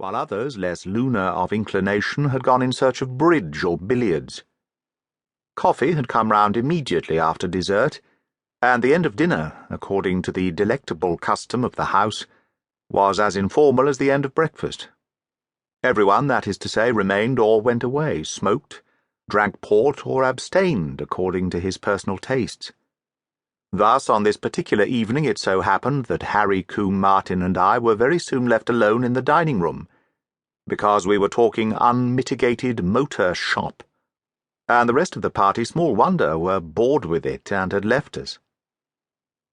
while others, less lunar of inclination, had gone in search of bridge or billiards. Coffee had come round immediately after dessert, and the end of dinner, according to the delectable custom of the house, was as informal as the end of breakfast. Everyone, that is to say, remained or went away, smoked, drank port, or abstained according to his personal tastes. Thus, on this particular evening it so happened that Harry, Combe, Martin, and I were very soon left alone in the dining-room, because we were talking unmitigated motor shop, and the rest of the party, small wonder, were bored with it and had left us.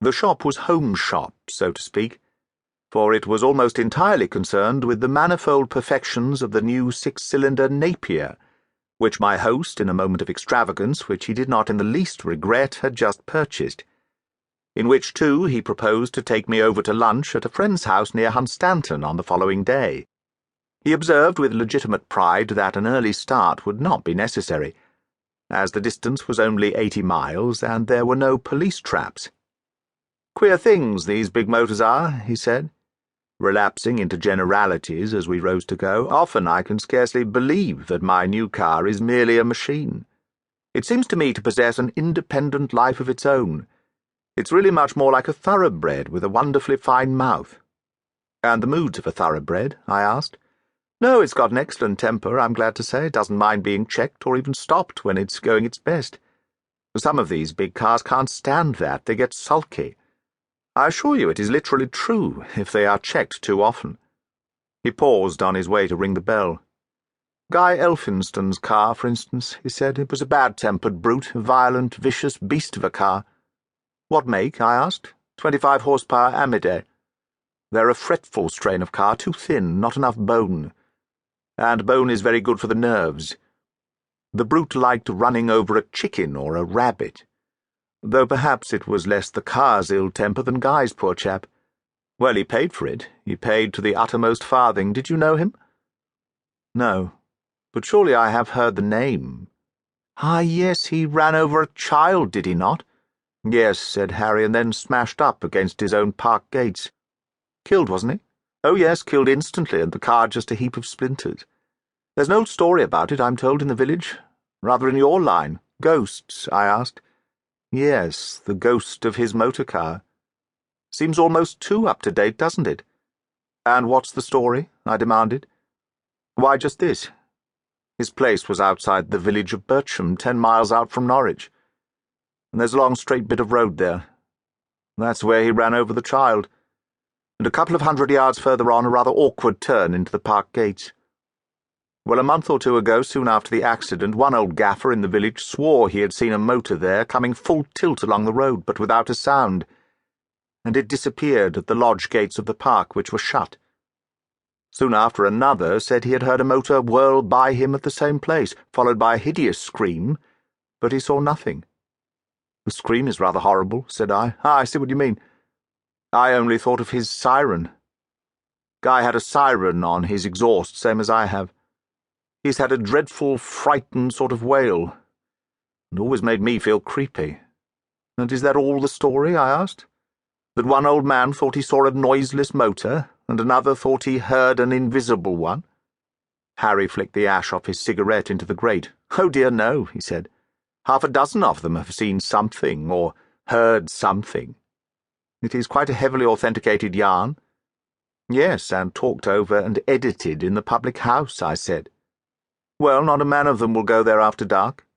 The shop was home shop, so to speak, for it was almost entirely concerned with the manifold perfections of the new six-cylinder Napier, which my host, in a moment of extravagance which he did not in the least regret, had just purchased, in which, too, he proposed to take me over to lunch at a friend's house near Hunstanton on the following day. He observed with legitimate pride that an early start would not be necessary, as the distance was only 80 miles and there were no police traps. "Queer things, these big motors are," he said, relapsing into generalities as we rose to go. "Often I can scarcely believe that my new car is merely a machine. It seems to me to possess an independent life of its own. It's really much more like a thoroughbred with a wonderfully fine mouth." "And the moods of a thoroughbred?" I asked. "No, it's got an excellent temper, I'm glad to say. It doesn't mind being checked or even stopped when it's going its best. Some of these big cars can't stand that. They get sulky. I assure you it is literally true if they are checked too often." He paused on his way to ring the bell. "Guy Elphinston's car, for instance," he said. "It was a bad-tempered brute, a violent, vicious beast of a car." "What make?" I asked. 25 horsepower Amidei. They're a fretful strain of car, too thin, not enough bone. And bone is very good for the nerves. The brute liked running over a chicken or a rabbit, though perhaps it was less the car's ill temper than Guy's, poor chap. Well, he paid for it. He paid to the uttermost farthing. Did you know him?" "No, but surely I have heard the name." "Ah, yes, he ran over a child, did he not?" "Yes," said Harry, "and then smashed up against his own park gates. Killed, wasn't he?" "Oh, yes, killed instantly, and the car just a heap of splinters. There's an old story about it, I'm told, in the village. Rather in your line. Ghosts?" I asked. "Yes, the ghost of his motor car. Seems almost too up-to-date, doesn't it?" "And what's the story?" I demanded. "Why, just this. His place was outside the village of Bircham, 10 miles out from Norwich. And there's a long straight bit of road there. That's where he ran over the child. And a couple of 100 yards further on, a rather awkward turn into the park gates. Well, a month or two ago, soon after the accident, one old gaffer in the village swore he had seen a motor there coming full tilt along the road, but without a sound, and it disappeared at the lodge gates of the park, which were shut. Soon after, another said he had heard a motor whirl by him at the same place, followed by a hideous scream, but he saw nothing." "The scream is rather horrible," said I. "Ah, I see what you mean. I only thought of his siren. Guy had a siren on his exhaust, same as I have. He's had a dreadful, frightened sort of wail, and always made me feel creepy." "And is that all the story?" I asked. "That one old man thought he saw a noiseless motor, and another thought he heard an invisible one?" Harry flicked the ash off his cigarette into the grate. "Oh dear, no," he said. "Half a dozen of them have seen something, or heard something. It is quite a heavily authenticated yarn." "Yes, and talked over and edited in the public house," I said. "Well, not a man of them will go there after dark."